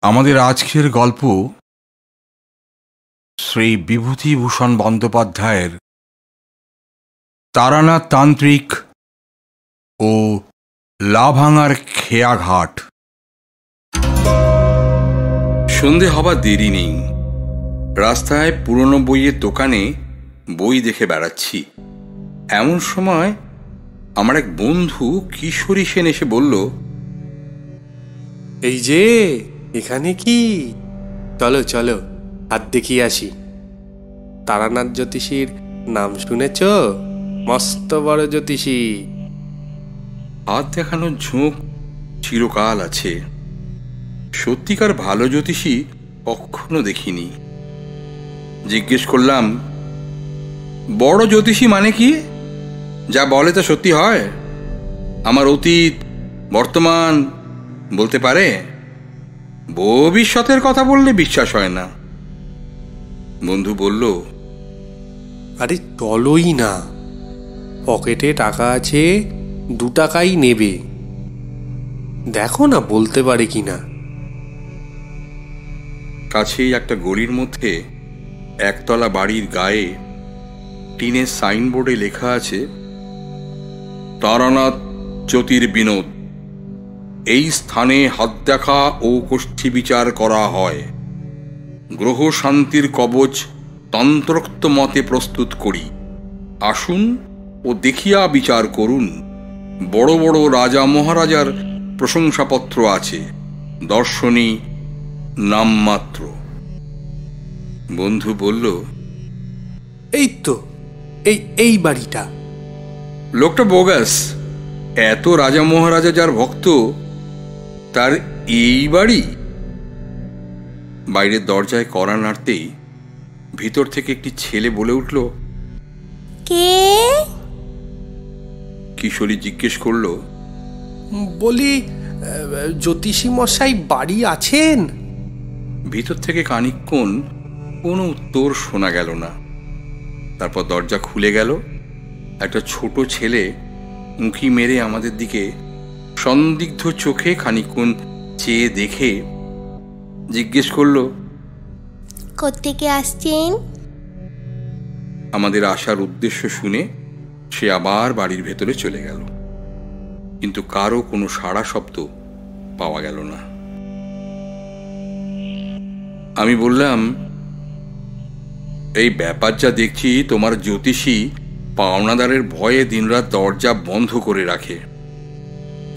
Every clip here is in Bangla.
আমাদের আজকের গল্প শ্রী বিভূতিভূষণ বন্দ্যোপাধ্যায়ের তারানাথ তান্ত্রিক ও লাভাঙার খেয়াঘাট। সন্ধে হবার দেরি নেই। রাস্তায় পুরনো বইয়ের দোকানে বই দেখে বেড়াচ্ছি। এমন সময় আমার এক বন্ধু কিশোরী সেন এসে বলল, এই যে এখানে কি, চলো চলো হাত দেখিয়ে আসি। তারানাথ জ্যোতিষীর নাম শুনেছ? মস্ত বড় জ্যোতিষী। হাত দেখানোর ঝোঁক চিরকাল আছে, সত্যিকার ভালো জ্যোতিষী কখনো দেখিনি। জিজ্ঞেস করলাম, বড় জ্যোতিষী মানে কি? যা বলে তা সত্যি হয়? আমার অতীত বর্তমান বলতে পারে, ভবিষ্যতের কথা বললে বিশ্বাস হয় না। বন্ধু বলল, আরে চলোই না, পকেটে টাকা আছে, 2 টাকাই নেবে, দেখো না বলতে পারে কিনা। কাছেই একটা গলির মধ্যে একতলা বাড়ির গায়ে টিনের সাইনবোর্ডে লেখা আছে, তারানাথ জ্যোতির্বিনোদ। এই স্থানে হাত দেখা ও কোষ্ঠী বিচার করা হয়। গ্রহ শান্তির কবচ তন্ত্রোক্ত মতে প্রস্তুত করি। আসুন ও দেখিয়া বিচার করুন। বড় বড় রাজা মহারাজার প্রশংসাপত্র আছে, দর্শনী নামমাত্র। বন্ধু বলল, এই তো এই বাড়িটা। লোকটা বোগাস। এত রাজা মহারাজা যার ভক্ত, তার এই বাড়ি? বাইরের দরজায় কড়া নাড়তেই ভিতর থেকে একটি ছেলে বলে উঠল, কে? কিশোরী জিজ্ঞেস করল, বলি জ্যোতিষী মশাই বাড়ি আছেন? ভিতর থেকে খানিকক্ষণ কোনো উত্তর শোনা গেল না। তারপর দরজা খুলে গেল। একটা ছোট ছেলে উঁকি মেরে আমাদের দিকে সন্দিগ্ধ চোখে খানিকক্ষণ চেয়ে দেখে জিজ্ঞেস করল, কোত্থেকে আসছেন? আমাদের আসার উদ্দেশ্য শুনে সে আবার বাড়ির ভেতরে চলে গেল, কিন্তু কারো কোনো সাড়া শব্দ পাওয়া গেল না। আমি বললাম, এই ব্যাপার যা দেখছি, তোমার জ্যোতিষী পাওনাদারের ভয়ে দিনরাত দরজা বন্ধ করে রাখে।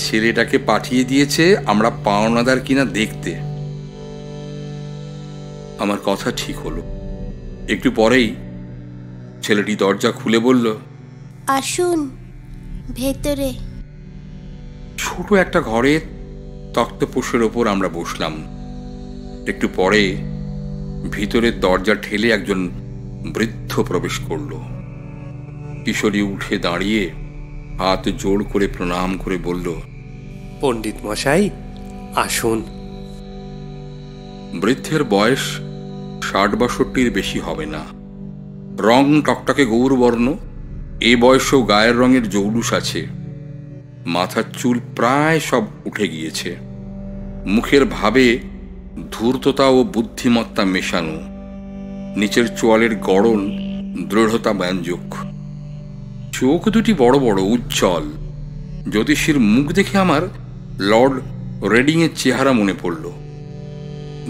ছেলেটাকে পাঠিয়ে দিয়েছে আমরা পাওনাদার কিনা দেখতে। আমার কথা ঠিক হলো। একটু পরেই ছেলেটি দরজা খুলে বলল, আসুন ভেতরে। ছোট একটা ঘরে তক্তপোষের ওপর আমরা বসলাম। একটু পরে ভিতরের দরজা ঠেলে একজন বৃদ্ধ প্রবেশ করল। কিশোরী উঠে দাঁড়িয়ে হাত জোড় করে প্রণাম করে বলল, পণ্ডিত মশাই আসুন। বৃদ্ধের বয়স 60-62 বেশি হবে না। রং টকটকে গৌরবর্ণ। এ বয়সেও গায়ের রঙের জৌলুস আছে। মাথার চুল প্রায় সব উঠে গিয়েছে। মুখের ভাবে ধূর্ততা ও বুদ্ধিমত্তা মেশানো। নিচের চোয়ালের গড়ন দৃঢ়তা ব্যঞ্জক। চোখ দুটি বড় বড়, উজ্জ্বল। জ্যোতিষীর মুখ দেখে আমার লর্ড রেডিংয়ের চেহারা মনে পড়ল।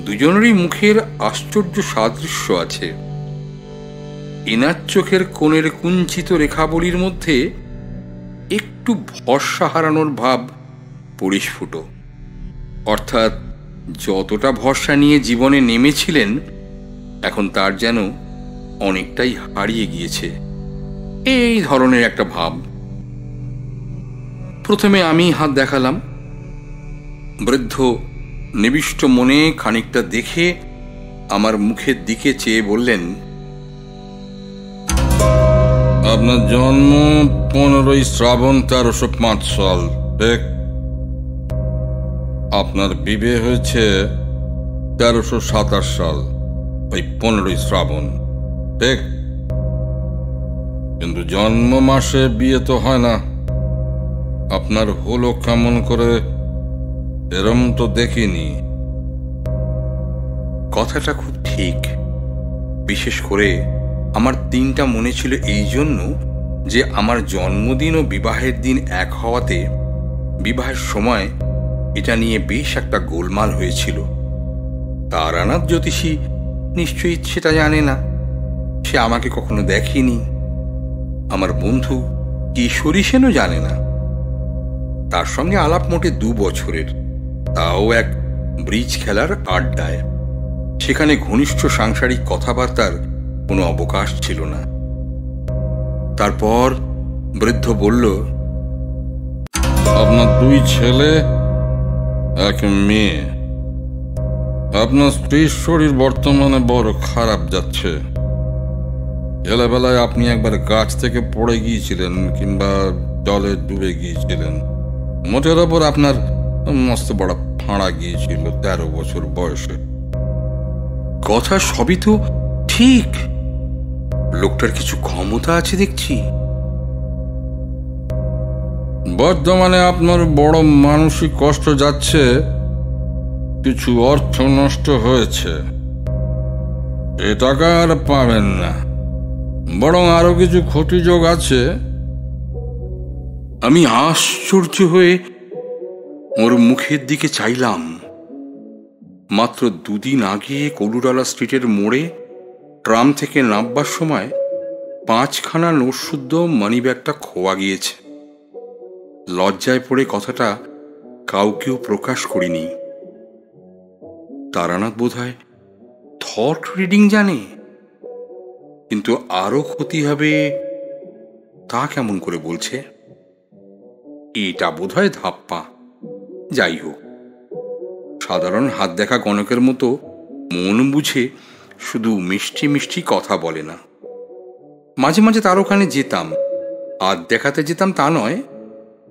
দুজনেরই মুখের আশ্চর্য সাদৃশ্য আছে। এনার চোখের কোণের কুঞ্চিত রেখাবলির মধ্যে একটু ভরসা হারানোর ভাব পরিস্ফুট। অর্থাৎ যতটা ভরসা নিয়ে জীবনে নেমেছিলেন, এখন তার যেন অনেকটাই হারিয়ে গিয়েছে, এই ধরনের একটা ভাব। প্রথমে আমি হাত দেখালাম। বৃদ্ধ নিবিষ্ট মনে খানিকটা দেখে আমার মুখের দিকে চেয়ে বললেন, আপনার জন্ম 15ই শ্রাবণ 1305 সাল। আপনার বিয়ে হয়েছে 1327 সাল, ওই 15ই শ্রাবণ। ঠিক, কিন্তু জন্ম মাসে বিয়ে তো হয় না। আপনার হলো কেমন করে, এরম তো দেখিনি। কথাটা খুব ঠিক। বিশেষ করে আমার দিনটা মনে ছিল এই জন্য যে আমার জন্মদিন ও বিবাহের দিন এক হওয়াতে বিবাহের সময় এটা নিয়ে বেশ একটা গোলমাল হয়েছিল। তারানাথ জ্যোতিষী নিশ্চয়ই সেটা জানে না, সে আমাকে কখনো দেখেনি। আমার বন্ধু কিশোরী সেনও জানে না। তার সঙ্গে আলাপ মোটে 2 বছরের, তাও এক ব্রিজ খেলার আড্ডায়। সেখানে ঘনিষ্ঠ সাংসারিক কথাবার্তার কোনো অবকাশ ছিল না। তারপর বৃদ্ধ বলল, আপনার 2 ছেলে, 1 মেয়ে। আপনার স্ত্রীর শরীর বর্তমানে বড় খারাপ যাচ্ছে। ছেলেবেলায় আপনি একবার গাছ থেকে পড়ে গিয়েছিলেন কিংবা জলে ডুবে গিয়েছিলেন। মোটের ওপর আপনার মস্ত বড় ফাঁড়া গিয়েছিল 13 বছর বয়সে। কথা সবই তো ঠিক। লোকটার কিছু ক্ষমতা আছে দেখছি। বর্তমানে আপনার বড় মানসিক কষ্ট যাচ্ছে, কিছু অর্থ নষ্ট হয়েছে। এ টাকা আর পাবেন না, বরং আরো কিছু ক্ষতিযোগ আছে। আমি আশ্চর্য হয়ে ওর মুখের দিকে চাইলাম। মাত্র 2 দিন আগে কলুডালা স্ট্রিটের মোড়ে ট্রাম থেকে নামবার সময় 5খানা নোটশুদ্ধ মানিব্যাগটা খোয়া গিয়েছে। লজ্জায় পড়ে কথাটা কাউকেও প্রকাশ করিনি। তারানাথ বোধহয় থট রিডিং জানে, কিন্তু আরো ক্ষতি হবে তা কেমন করে বলছে? এটা বোধহয় ধাপ্পা। যাই হোক, সাধারণ হাত দেখা গণকের মতো মন বুঝে শুধু মিষ্টি মিষ্টি কথা বলে না। মাঝে মাঝে তার ওখানে যেতাম। হাত দেখাতে যেতাম তা নয়,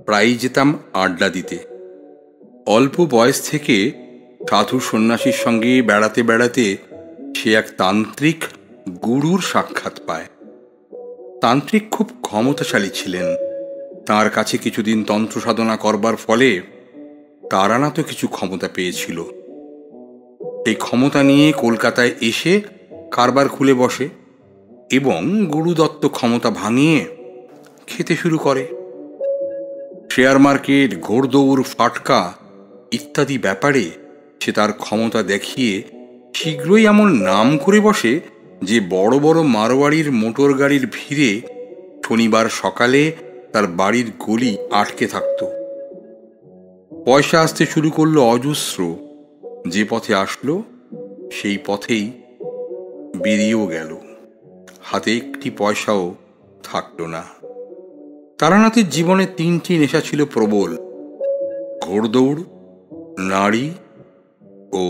প্রায়ই যেতাম আড্ডা দিতে। অল্প বয়স থেকে সাধু সন্ন্যাসীর সঙ্গে বেড়াতে বেড়াতে সে এক তান্ত্রিক গুরুর সাক্ষাৎ পায়। তান্ত্রিক খুব ক্ষমতাশালী ছিলেন। তার কাছে কিছুদিন তন্ত্র সাধনা করবার ফলে তারানাথও কিছু ক্ষমতা পেয়েছিল। এই ক্ষমতা নিয়ে কলকাতায় এসে কারবার খুলে বসে এবং গুরুদত্ত ক্ষমতা ভাঙিয়ে খেতে শুরু করে। শেয়ার মার্কেট, ঘোড়দৌড়, ফাটকা ইত্যাদি ব্যাপারে সে তার ক্ষমতা দেখিয়ে শীঘ্রই এমন নাম করে বসে যে বড় বড় মারোয়াড়ির মোটর গাড়ির ভিড়ে শনিবার সকালে তার বাড়ির গলি আটকে থাকত। পয়সা আসতে শুরু করলো অজস্র। যে পথে আসলো সেই পথেই বেরিয়েও গেল। হাতে একটি পয়সাও থাকলো না। তারানাথের জীবনে 3টি নেশা ছিল প্রবল: ঘোড়দৌড়, নারী ও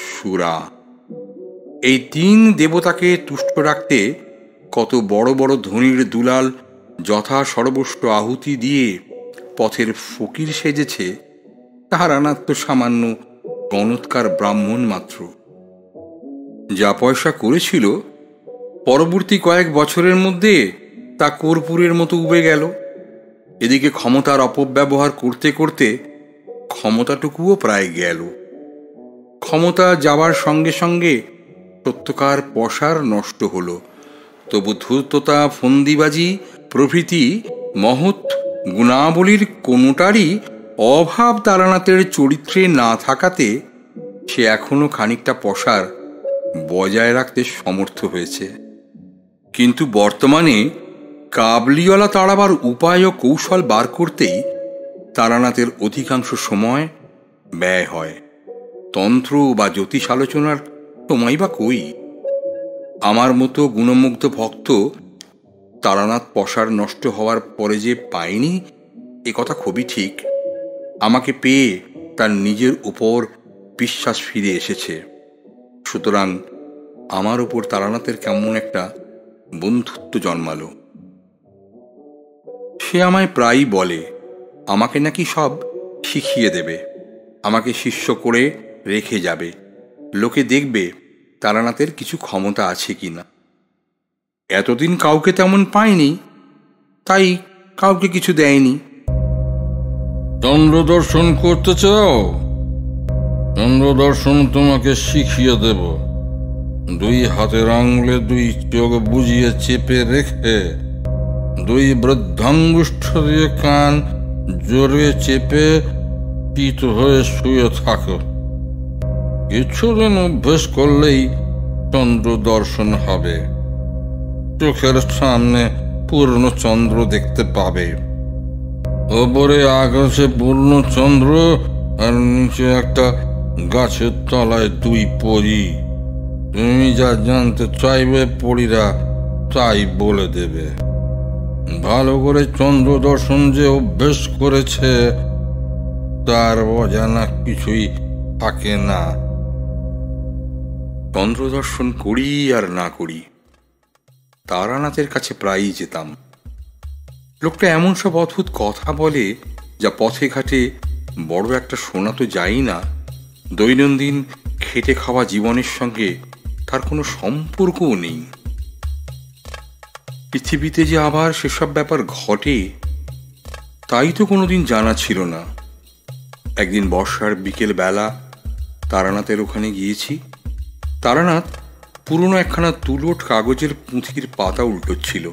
সুরা। এই 3 দেবতাকে তুষ্ট রাখতে কত বড় বড় ধনীর দুলাল যথা সর্বস্ব আহুতি দিয়ে পথের ফকির সেজেছে, তারানাথ তো সামান্য গণৎকার ব্রাহ্মণ মাত্র। যা পয়সা করেছিল পরবর্তী কয়েক বছরের মধ্যে তা কর্পূরের মতো উবে গেল। এদিকে ক্ষমতার অপব্যবহার করতে করতে ক্ষমতাটুকুও প্রায় গেল। ক্ষমতা যাবার সঙ্গে সঙ্গে সত্যকার পসার নষ্ট হলো। তবু ধূর্ততা, ফন্দিবাজি প্রভৃতি মহৎ গুণাবলীর কোনোটারই অভাব তারানাথের চরিত্রে না থাকাতে সে এখনো খানিকটা পসার বজায় রাখতে সমর্থ হয়েছে। কিন্তু বর্তমানে কাবলিওয়ালা তাড়াবার উপায় ও কৌশল বার করতেই তারানাথের অধিকাংশ সময় ব্যয় হয়। তন্ত্র বা জ্যোতিষ আলোচনার সময় বা কই? আমার মতো গুণমুগ্ধ ভক্ত তারানাথ পসার নষ্ট হওয়ার পরে যে পায়নি এ কথা খুবই ঠিক। আমাকে পেয়ে তার নিজের উপর বিশ্বাস ফিরে এসেছে। সুতরাং আমার উপর তারানাথের কেমন একটা বন্ধুত্ব জন্মালো। সে আমায় প্রায়ই বলে আমাকে নাকি সব শিখিয়ে দেবে, আমাকে শিষ্য করে রেখে যাবে। লোকে দেখবে তারানাথের কিছু ক্ষমতা আছে কিনা। এতদিন কাউকে তেমন পায়নি, তাই কাউকে কিছু দেয়নি। চন্দ্র দর্শন করতে চাও? চন্দ্র দর্শন তোমাকে শিখিয়ে দেব। 2 হাতের আঙুলে 2 চোখ বুজিয়ে চেপে রেখে 2 বৃদ্ধাঙ্গুষ্ঠ দিয়ে কান জোরে চেপে পিত হয়ে শুয়ে থাকো। কিছুদিন অভ্যেস করলেই চন্দ্র দর্শন হবে। চোখের সামনে পূর্ণ চন্দ্র দেখতে পাবে। ওপরে আকাশে পূর্ণ চন্দ্র, আর নিচে একটা গাছের তলায় 2 পরী। তুমি যা জানতে চাইবে পরীরা তাই বলে দেবে। ভালো করে চন্দ্র দর্শন যে অভ্যেস করেছে তার অজানা কিছুই থাকে না। চন্দ্র দর্শন করি আর না করি, তারানাথের কাছে প্রায়ই যেতাম। লোকটা এমন সব অদ্ভুত কথা বলে যা পথে ঘাটে বড় একটা শোনা তো যাই না, দৈনন্দিন খেটে খাওয়া জীবনের সঙ্গে তার কোনো সম্পর্কও নেই। পৃথিবীতে যে আবার সেসব ব্যাপার ঘটে তাই তো কোনোদিন জানা ছিল না। একদিন বর্ষার বিকেল বেলা তারানাথের ওখানে গিয়েছি। তারানাথ পুরনো একখানা তুলোট কাগজের পুঁথির পাতা উল্টোচ্ছিল।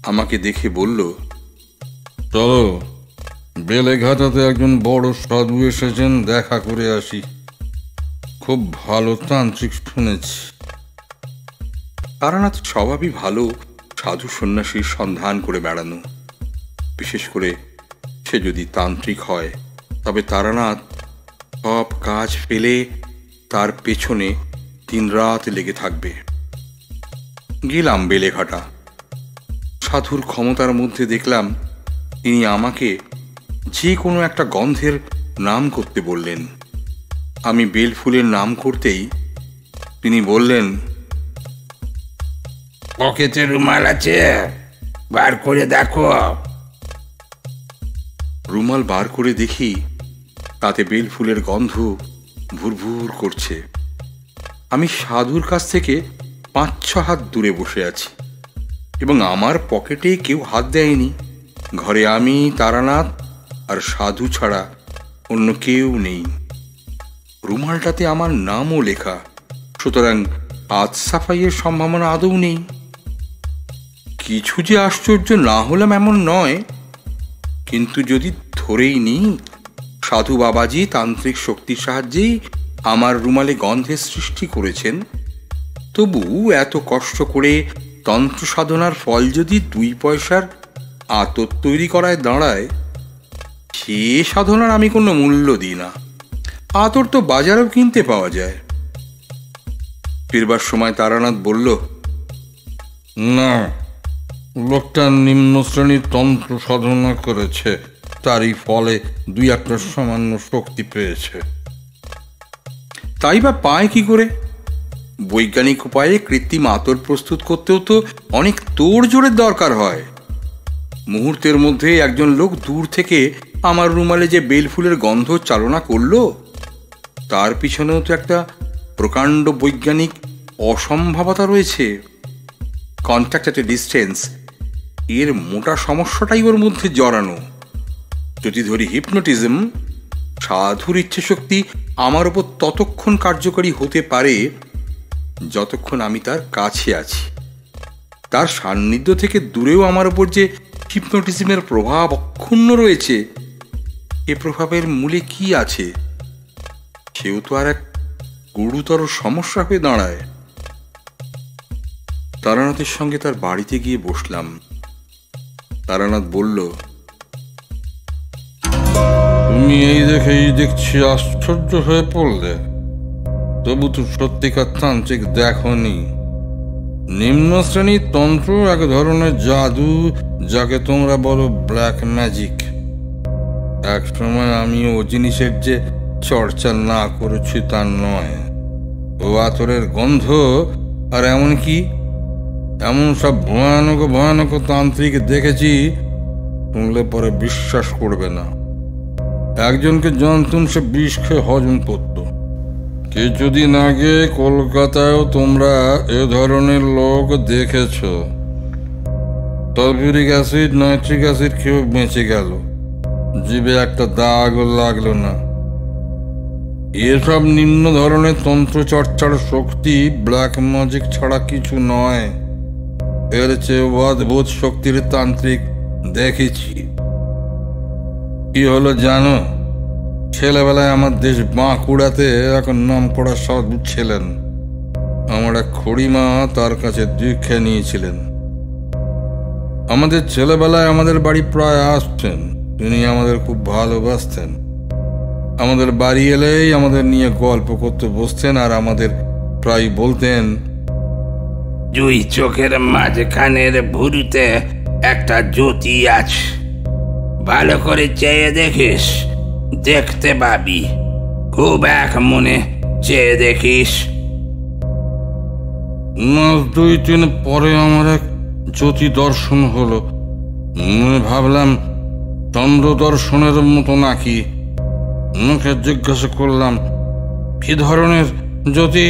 আমাকে দেখে বলল, চলো, বেলেঘাটাতে একজন বড় সাধু এসেছেন, দেখা করে আসি। খুব ভালো তান্ত্রিক শুনেছি। তারানাথ স্বভাবই ভালো সাধু সন্ন্যাসীর সন্ধান করে বেড়ানো, বিশেষ করে সে যদি তান্ত্রিক হয়। তবে তারানাথ সব কাজ ফেলে তার পেছনে দিনরাত লেগে থাকবে। গেলাম বেলেঘাটা। সাধুর ক্ষমতার মধ্যে দেখলাম তিনি আমাকে যে কোনো একটা গন্ধের নাম করতে বললেন। আমি বেলফুলের নাম করতেই তিনি বললেন, পকেটে রুমাল আছে, বার করে দেখো। রুমাল বার করে দেখি তাতে বেলফুলের গন্ধ ভুরভুর করছে। আমি সাধুর কাছ থেকে 5-6 হাত দূরে বসে আছি এবং আমার পকেটে কেউ হাত দেয়নি। ঘরে আমি, তারানাথ আর সাধু ছাড়া অন্য কেউ নেই। রুমালটাতে আমার নামও লেখা, সুতরাং হাত সাফাইয়ের সম্ভাবনা আদৌ নেই। কিছু যে আশ্চর্য না হলাম এমন নয়, কিন্তু যদি ধরেই নিই সাধু বাবাজি তান্ত্রিক শক্তির সাহায্যেই আমার রুমালে গন্ধের সৃষ্টি করেছেন, তবু এত কষ্ট করে তন্ত্র সাধনার ফল যদি 2 পয়সার আতর তৈরি করায় দাঁড়ায়, সে সাধনার আমি কোনো মূল্য দিই না। আতর তো বাজারেও কিনতে পাওয়া যায়। ফিরবার সময় তারানাথ বলল, না, লোকটা নিম্ন শ্রেণীর তন্ত্র সাধনা করেছে, তারই ফলে 2-1 সামান্য শক্তি পেয়েছে। তাই বা পায় কি করে? বৈজ্ঞানিক উপায়ে কৃত্রিম আতর প্রস্তুত করতেও তো অনেক তোড়জোড়ের দরকার হয়। মুহূর্তের মধ্যে একজন লোক দূর থেকে আমার রুমালে যে বেলফুলের গন্ধ চালনা করলো, তার পিছনেও তো একটা প্রকাণ্ড বৈজ্ঞানিক অসম্ভবতা রয়েছে। কন্ট্যাক্ট অ্যাট এ ডিস্টেন্স এর মোটা সমস্যাটাই ওর মধ্যে জড়ানো। যদি ধরি হিপনোটিজম, সাধুর ইচ্ছে শক্তি আমার ওপর ততক্ষণ কার্যকরী হতে পারে যতক্ষণ আমি তার কাছে আছি। তার সান্নিধ্য থেকে দূরেও আমার ওপর যে হিপনোটিজমের প্রভাব অক্ষুণ্ণ রয়েছে, এ প্রভাবের মূলে কি আছে সেও তো আর এক গুরুতর সমস্যা হয়ে দাঁড়ায়। তারানাথের সঙ্গে তার বাড়িতে গিয়ে বসলাম। তারানাথ বলল, তুমি এই দেখেই দেখছি আশ্চর্য হয়ে পড়লে, তবু তো সত্যিকার তান্ত্রিক দেখনি। নিম্ন শ্রেণীর তন্ত্র এক ধরনের জাদু, যাকে তোমরা বলো ব্ল্যাক ম্যাজিক। এক সময় আমি ও জিনিসের যে চর্চা না করেছি তা নয়। ও আতরের গন্ধ আর এমনকি এমন সব ভয়ানক ভয়ানক তান্ত্রিক দেখেছি, শুনলে পরে বিশ্বাস করবে না। একজনকে জানতুম, সে বিষ খেয়ে হজম করত। কিছুদিন আগে কলকাতায়ও তোমরা এ ধরনের লোক দেখেছ। সালফিউরিক অ্যাসিড, নাইট্রিক অ্যাসিড খেয়েও বেঁচে গেল, জিভে একটা দাগও লাগলো না। এসব নিম্ন ধরনের তন্ত্র চর্চার শক্তি ব্ল্যাক ম্যাজিক ছাড়া কিছু নয়। এর চেয়ে অদ্ভুত শক্তির তান্ত্রিক দেখেছি। কি হলো জানো? ছেলেবেলায় আমার দেশ বাঁকুড়াতে এখন নাম করা সাধু ছিলেন। আমার এক খুড়িমা তার কাছে দীক্ষা নিয়েছিলেন। আমাদের ছেলেবেলায় আমাদের বাড়ি প্রায় আসতেন। তিনি আমাদের খুব ভালোবাসতেন। আমাদের বাড়ি এলেই আমাদের নিয়ে গল্প করতে বসতেন আর আমাদের প্রায় বলতেন, দুই চোখের মাঝখানের ভুরুতে একটা জ্যোতি আছে, ভালো করে চেয়ে দেখিস, দেখতে পাবি। খুব এক মনে চেয়ে দেখিস। মাস 2-3 পরে আমার এক জ্যোতি দর্শন হলো। ভাবলাম চন্দ্র দর্শনের মতো নাকি। মুখে জিজ্ঞাসা করলাম, কি ধরনের জ্যোতি?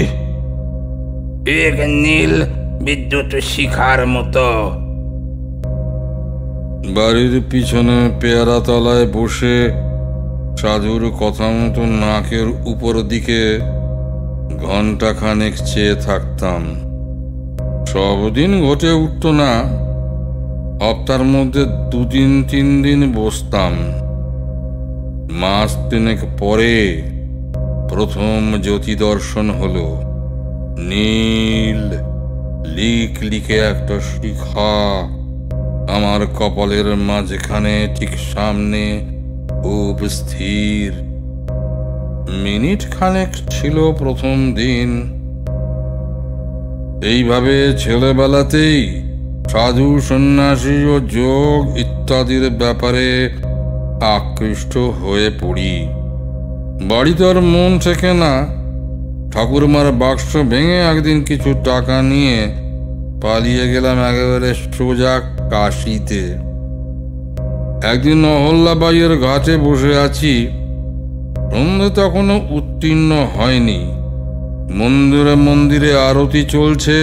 এক নীল বিদ্যুৎ শিখার মতো। বাড়ির পিছনে পেয়ারা তলায় বসে সাধুর কথা মতো নাকের উপর দিকে ঘন্টা খানেক চেয়ে থাকতাম। সবদিন ঘটে উঠত না, হপ্তার মধ্যে 2-3 দিন বসতাম। মাস 3 পরে প্রথম জ্যোতি দর্শন হলো। নীল লিকে একটা শিখা আমার কপালের মাঝখানে ঠিক সামনে খুব স্থির। মিনিট খানেক ছিল প্রথম দিন। এইভাবে ছেলেবেলাতেই সাধু সন্ন্যাসী ও যোগ ইত্যাদির ব্যাপারে আকৃষ্ট হয়ে পড়ি। বাড়িতে আর মন থেকে না। ঠাকুরমার বাক্স ভেঙে একদিন কিছু টাকা নিয়ে পালিয়ে গেলাম একেবারে সোজা কাশিতে। একদিন অহল্যাবাইয়ের ঘাটে বসে আছি। সন্ধ্যে তখনও উত্তীর্ণ হয়নি। মন্দিরে আরতি চলছে।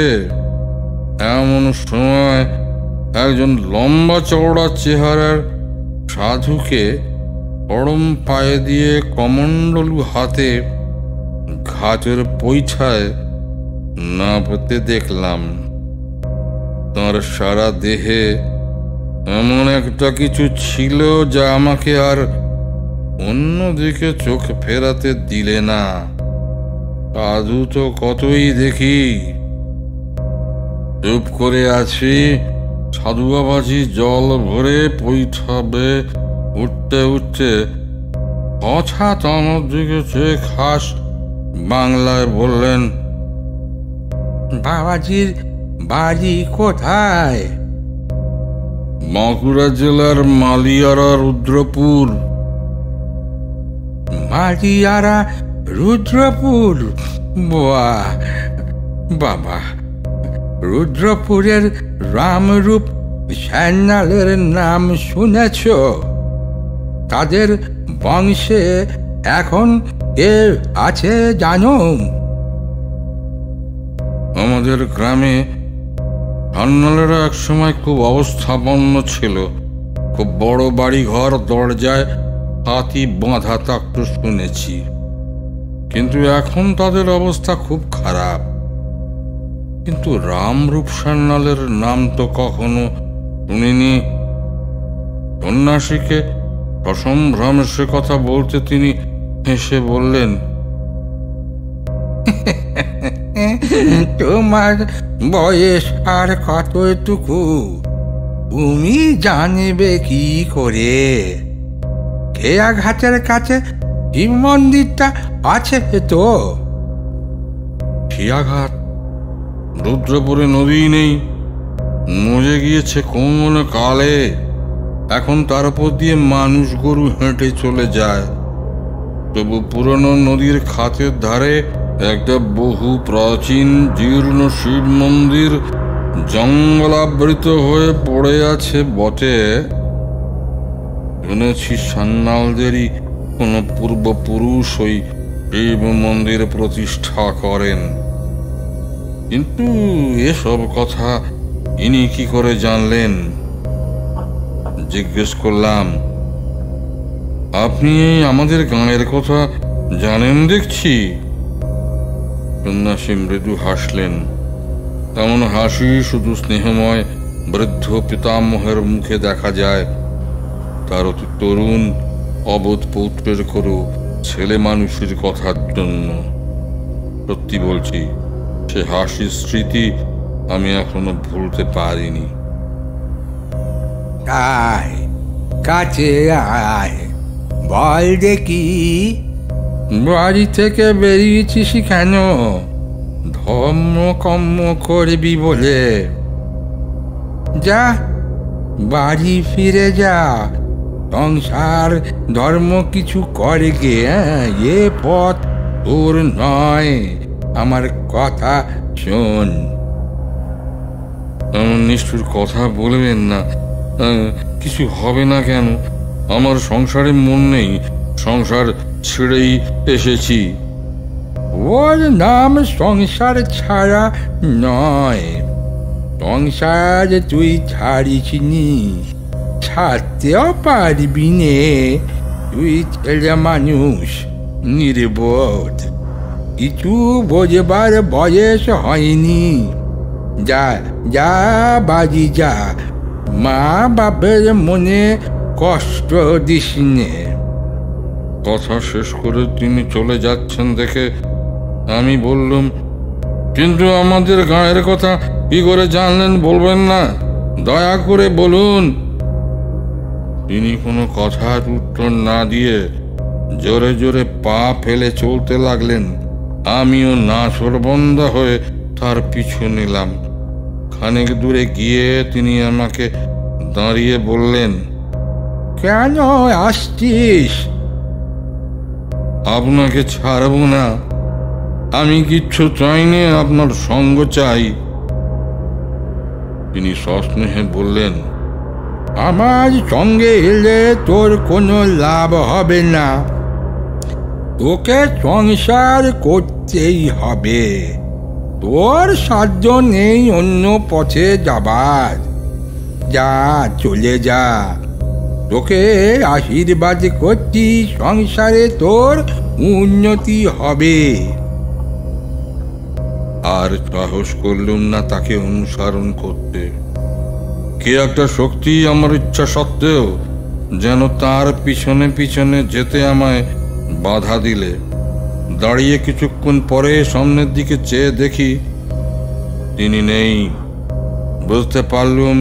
এমন সময় একজন লম্বা চওড়া চেহারার সাধুকে গরম পায়ে দিয়ে কমণ্ডলু হাতে ঘাটের পৈঠায় নাপতে দেখলাম। তার সারা দেহে এমন একটা কিছু ছিল যা আমাকে আর অন্যদিকে চোখ ফেরাতে দিলে না। সাধু তো কতই দেখি। চুপ করে আছি। সাধু বাবাজি জল ভরে পৈঠাবে উঠতে উঠতে হঠাৎ আমার দিকে চেয়ে খাস বাংলায় বললেন, বাবাজির বাড়ি কোথায়? বাঁকুড়া জেলার মালিয়ারা রুদ্রপুর। মালিয়ারা রুদ্রপুর? বাহ বাবা, রুদ্রপুরের রামরূপ সান্যালের নাম শুনেছ? তাদের বংশে এখন কে আছে জানো? আমাদের গ্রামে সান্যালেরা একসময় খুব অবস্থাপন্ন ছিল। খুব বড় বাড়ি ঘর, দরজায় হাতি বাঁধা থাকতো শুনেছি। কিন্তু এখন তাদের অবস্থা খুব খারাপ। কিন্তু রামরূপ সান্যালের নাম তো কখনো শুনিনি। সন্ন্যাসীকে অসম্ভ্রমে সে কথা বলতে তিনি হেসে বললেন, তোমার বয়স আর কতটুকু? তুমি জানবে কি করে? খেয়া ঘাটের কাছে শিব মন্দিরটা আছে তো। খেয়াঘাট? রুদ্রপুরে নদী নেই, মজে গিয়েছে কোন কালে। এখন তার উপর দিয়ে মানুষ গরু হেঁটে চলে যায়। তবু পুরনো নদীর খাতের ধারে একটা বহু প্রাচীন জীর্ণ শিব মন্দির জঙ্গলাবৃত হয়ে পড়ে আছে বটে। শুনেছি সান্যালদেরই কোনো পূর্বপুরুষ ওই শিব মন্দির প্রতিষ্ঠা করেন। কিন্তু এসব কথা ইনি কি করে জানলেন? জিজ্ঞেস করলাম, আপনি আমাদের গাঁয়ের কথা জানেন দেখছি। সন্ন্যাসী মৃদু হাসলেন। তেমন হাসি শুধু স্নেহময় বৃদ্ধ পিতামহের মুখে দেখা যায়, তার অতি তরুণ অবোধ পৌত্রের কোনো ছেলে মানুষের কথার জন্য। সত্যি বলছি, সে হাসির স্মৃতি আমি এখনো ভুলতে পারিনি। আয় কাছে আয়, বল দেখি। বাড়ি থেকে বেরিয়েছিস কেন? ধর্ম কর্ম করবি বলে? যা, বাড়ি ফিরে যা, সংসার ধর্ম কিছু করে গে। এ পথ তোর নয়, আমার কথা শোন। এমন নিষ্ঠুর কথা বলবেন না। কিছু হবে না কেন? আমার সংসারে মন নেই, সংসার ছেড়েই এসেছি। ওর নাম সংসার ছাড়া নয়। সংসার তুই ছাড়িসনি, ছাড়তেও পারবি নে। তুই ছেলে মানুষ, নির্বোধ, কিছু বোঝবার বয়স হয়নি। যা যা বাড়ি যা, মা বাপের মনে কষ্ট দিস নে। কথা শেষ করে তিনি চলে যাচ্ছেন দেখে আমি বললুম, কিন্তু আমাদের গাঁয়ের কথা কি করে জানলেন বলবেন না? দয়া করে বলুন। তিনি কোনো কথার উত্তর না দিয়ে জোরে জোরে পা ফেলে চলতে লাগলেন। আমিও নাছোড়বন্দা হয়ে তার পিছু নিলাম। খানিক দূরে গিয়ে তিনি আমাকে দাঁড়িয়ে বললেন, কেন আসছিস? আপনাকে ছাড়ব না। আমি কিচ্ছু চাইনি, আপনার সঙ্গ চাই। তিনি সস্নেহে বললেন, আমার সঙ্গে এলে তোর কোনো লাভ হবে না। তোকে সংসার করতেই হবে। তোর সাধ্য নেই অন্য পথে যাবার। যা, চলে যা। তোকে আশীর্বাদ করছি, সংসারে তোর উন্নতি হবে। আর সাহস করলুম না তাকে অনুসরণ করতে। কে একটা শক্তি আমার ইচ্ছা সত্ত্বেও যেন তার পিছনে পিছনে যেতে আমায় বাধা দিলে। দাঁড়িয়ে কিছুক্ষণ পরে সামনের দিকে চেয়ে দেখি তিনি নেই। বুঝতে পারলুম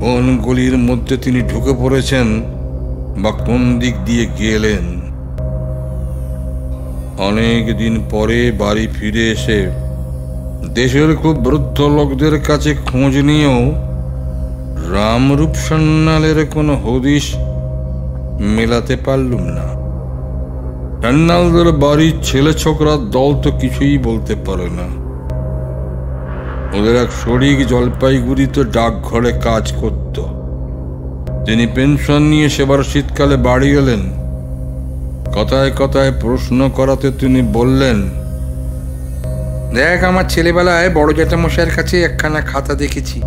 কোন গলির মধ্যে তিনি ঢুকে পড়েছেন বা কোন দিক দিয়ে গেলেন। অনেক দিন পরে বাড়ি ফিরে এসে দেশের খুব বৃদ্ধ লোকদের কাছে খোঁজ নিয়েও রামরূপ সান্যালের কোনো হদিশ মেলাতে পারলুম না। সান্যালদের বাড়ির ছেলে ছোকরার দল তো কিছুই বলতে পারে না। ওদের এক শরিক জলপাইগুড়িতে ডাকঘরে কাজ করত। তিনি পেনশন নিয়ে সেবার শীতকালে বাড়ি এলেন। কথায় কথায় প্রশ্ন করাতে তিনি বললেন, দেখ, আমার ছেলেবেলায় বড় জ্যাঠামশাইয়ের কাছে একখানা খাতা দেখেছি।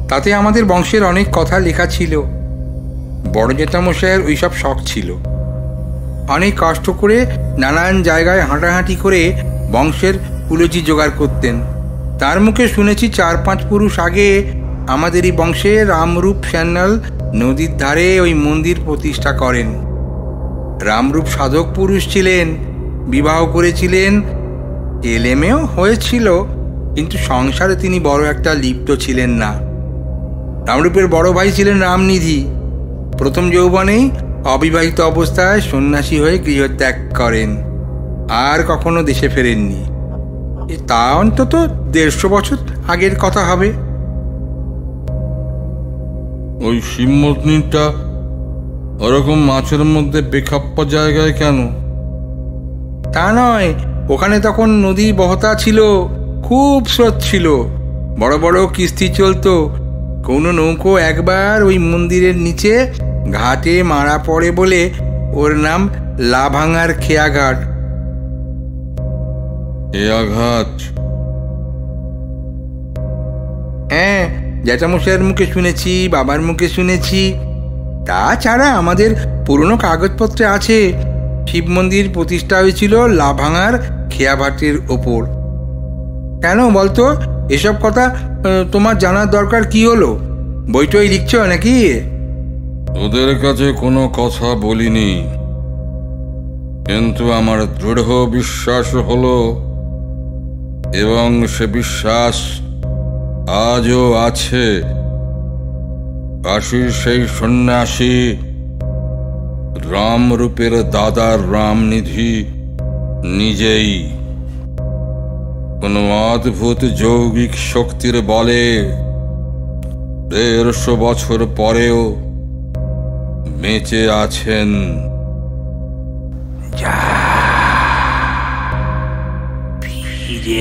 তাতে আমাদের বংশের অনেক কথা লেখা ছিল। বড় জ্যাঠামশাইয়ের ওইসব শখ ছিল। অনেক কষ্ট করে নানান জায়গায় হাঁটাহাঁটি করে বংশের কুলজি জোগাড় করতেন। তার মুখে শুনেছি 4-5 পুরুষ আগে আমাদেরই বংশে রামরূপ সান্যাল নদীর ধারে ওই মন্দির প্রতিষ্ঠা করেন। রামরূপ সাধক পুরুষ ছিলেন, বিবাহ করেছিলেন, ছেলেমেয়েও হয়েছিল, কিন্তু সংসারে তিনি বড় একটা লিপ্ত ছিলেন না। রামরূপের বড় ভাই ছিলেন রামনিধি। প্রথম যৌবনেই অবিবাহিত অবস্থায় সন্ন্যাসী হয়ে গৃহত্যাগ করেন, আর কখনো দেশে ফেরেননি। তা অন্তত 150 বছর আগের কথা হবে। ওই শিবমন্দিরটা ওরকম মাছের মধ্যে বেখাপ্পা জায়গায় কেন? তা নয়, ওখানে তখন নদী বহতা ছিল, খুব স্রোত ছিল, বড় বড় কিস্তি চলতো। কোনো নৌকো একবার ওই মন্দিরের নিচে ঘাটে মারা পড়ে বলে ওর নাম লাভাঙার খেয়াঘাট। খেয়াঘাট? হ্যাঁ, জ্যাঠামশাইয়ের মুখে শুনেছি, বাবার মুখে শুনেছি। তাছাড়া আমাদের পুরনো কাগজপত্রে আছে শিব মন্দির প্রতিষ্ঠা হয়েছিল লাভাঙার খেয়াভাটির ওপর। কেন বলতো, এসব কথা তোমার জানার দরকার কি হলো? বইটই লিখছ নাকি? ওদের কাছে কোনো কথা বলিনি, কিন্তু আমার দৃঢ় বিশ্বাস হলো, এবং সে বিশ্বাস আজও আছে। কাশীর সেই সন্ন্যাসী রামরূপের দাদার রামনিধি নিজেই কোনো অদ্ভুত যৌগিক শক্তির বলে 150 বছর পরেও বেঁচে আছেন। ফিরে